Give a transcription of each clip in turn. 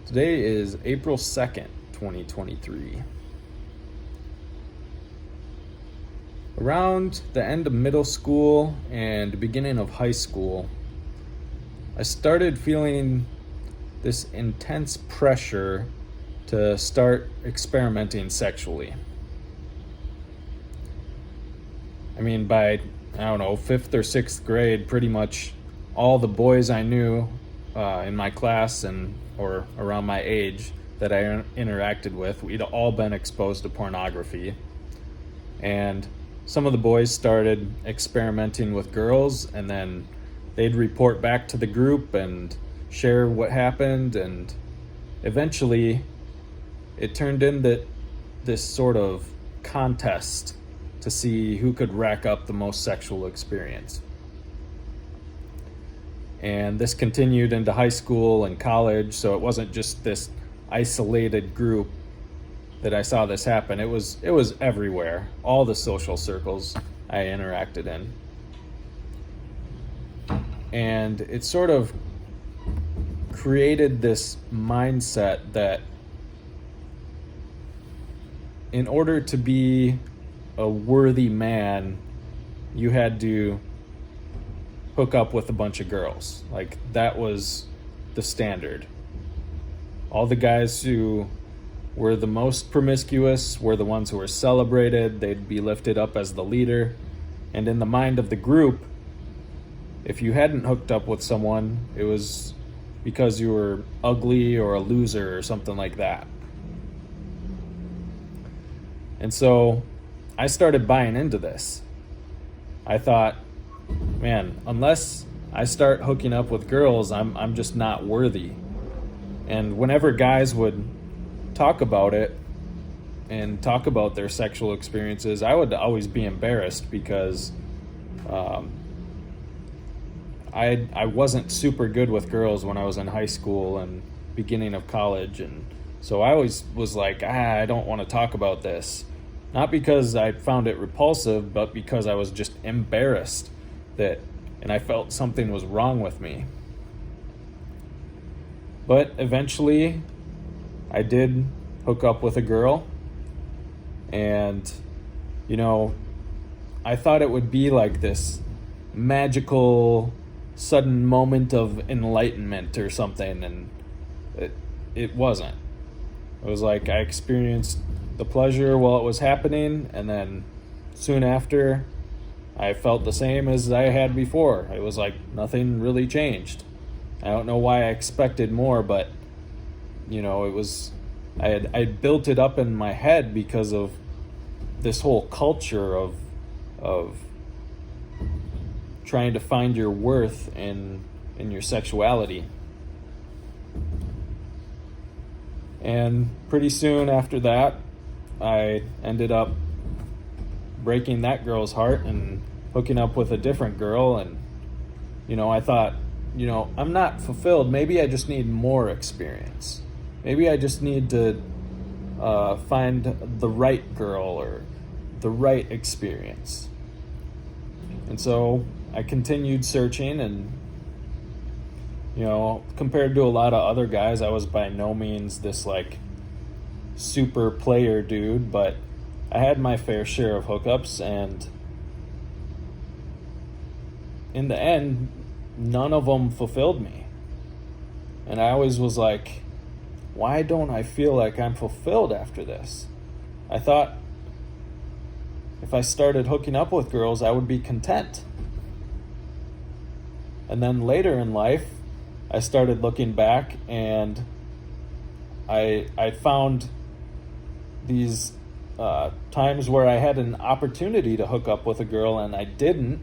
Today is April 2nd, 2023. Around the end of middle school and beginning of high school, I started feeling this intense pressure to start experimenting sexually. By, 5th or 6th grade, pretty much all the boys I knew in my class or around my age that I interacted with, we'd all been exposed to pornography. And some of the boys started experimenting with girls, and then they'd report back to the group and share what happened, and eventually it turned into this sort of contest to see who could rack up the most sexual experience. And this continued into high school and college, so it wasn't just this isolated group that I saw this happen. It was everywhere, all the social circles I interacted in. And it sort of created this mindset that in order to be a worthy man, you had to hook up with a bunch of girls. Like, that was the standard. All the guys who were the most promiscuous were the ones who were celebrated. They'd be lifted up as the leader. And in the mind of the group, if you hadn't hooked up with someone, it was because you were ugly or a loser or something like that. And so I started buying into this. I thought, man, unless I start hooking up with girls, I'm just not worthy. And whenever guys would talk about it and talk about their sexual experiences, I would always be embarrassed because I wasn't super good with girls when I was in high school and beginning of college, and so I always was like, I don't want to talk about this. Not because I found it repulsive, but because I was just embarrassed and I felt something was wrong with me. But eventually, I did hook up with a girl, and, I thought it would be like this magical, sudden moment of enlightenment or something, and it wasn't. It was like I experienced the pleasure while it was happening, and then soon after, I felt the same as I had before. It was like nothing really changed. I don't know why I expected more, but it was I built it up in my head because of this whole culture of trying to find your worth in your sexuality. And pretty soon after that, I ended up breaking that girl's heart and hooking up with a different girl. And, I thought, I'm not fulfilled. Maybe I just need more experience. Maybe I just need to find the right girl or the right experience. And so I continued searching, and, compared to a lot of other guys, I was by no means this, super player dude, but I had my fair share of hookups, and in the end, none of them fulfilled me. And I always was like, why don't I feel like I'm fulfilled after this? I thought if I started hooking up with girls, I would be content. And then later in life, I started looking back, and I found these times where I had an opportunity to hook up with a girl and I didn't.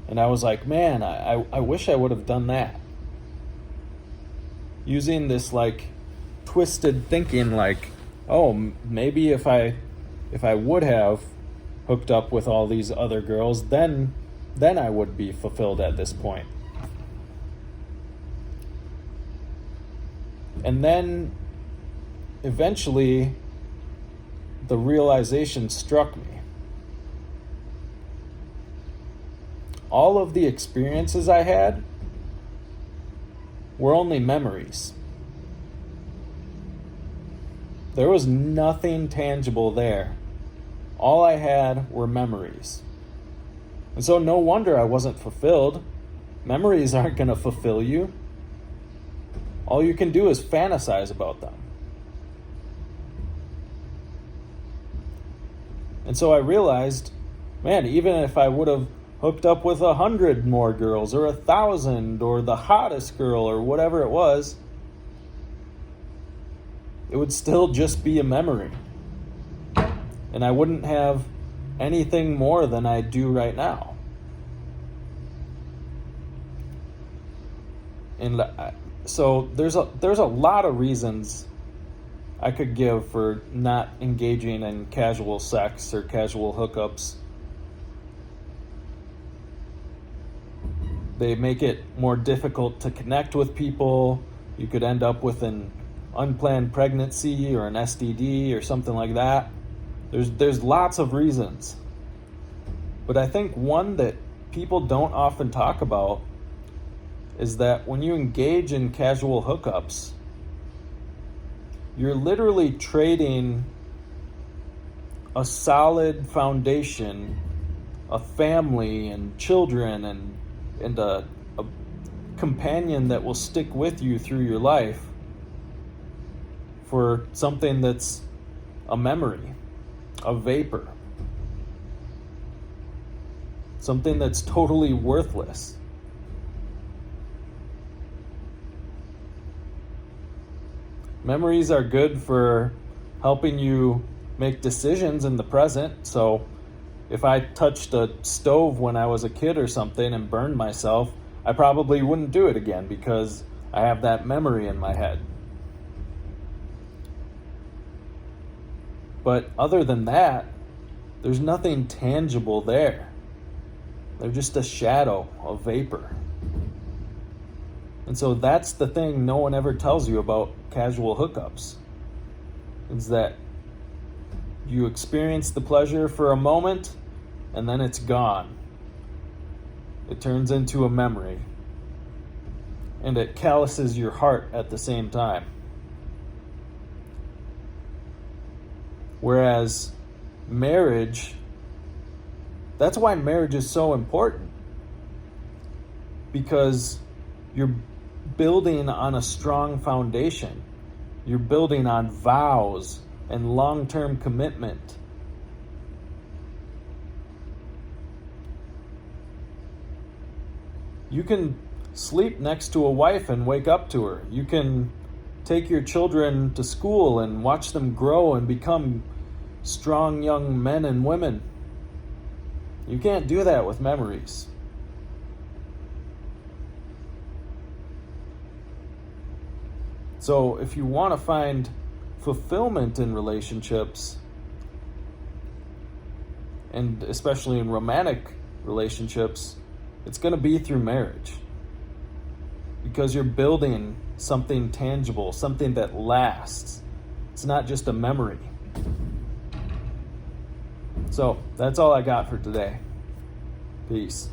And I was like, man, I wish I would have done that. Using this twisted thinking, maybe if I would have hooked up with all these other girls, then I would be fulfilled at this point. And then eventually the realization struck me. All of the experiences I had were only memories. There was nothing tangible there. All I had were memories. And so no wonder I wasn't fulfilled. Memories aren't going to fulfill you. All you can do is fantasize about them. And so I realized, man, even if I would have hooked up with 100 more girls or 1,000 or the hottest girl or whatever it was, it would still just be a memory. And I wouldn't have anything more than I do right now. And so there's a lot of reasons I could give for not engaging in casual sex or casual hookups. They make it more difficult to connect with people. You could end up with an unplanned pregnancy or an STD or something like that. There's lots of reasons. But I think one that people don't often talk about is that when you engage in casual hookups, you're literally trading a solid foundation, a family and children and a companion that will stick with you through your life for something that's a memory, a vapor, something that's totally worthless. Memories are good for helping you make decisions in the present. So if I touched a stove when I was a kid or something and burned myself, I probably wouldn't do it again because I have that memory in my head. But other than that, there's nothing tangible there. They're just a shadow, a vapor. And so that's the thing no one ever tells you about casual hookups, is that you experience the pleasure for a moment and then it's gone. It turns into a memory. And it calluses your heart at the same time. Whereas marriage, that's why marriage is so important. Because you're building on a strong foundation. You're building on vows and long-term commitment. You can sleep next to a wife and wake up to her. You can take your children to school and watch them grow and become strong young men and women. You can't do that with memories. So if you want to find fulfillment in relationships, and especially in romantic relationships, it's going to be through marriage. Because you're building something tangible, something that lasts. It's not just a memory. So that's all I got for today. Peace.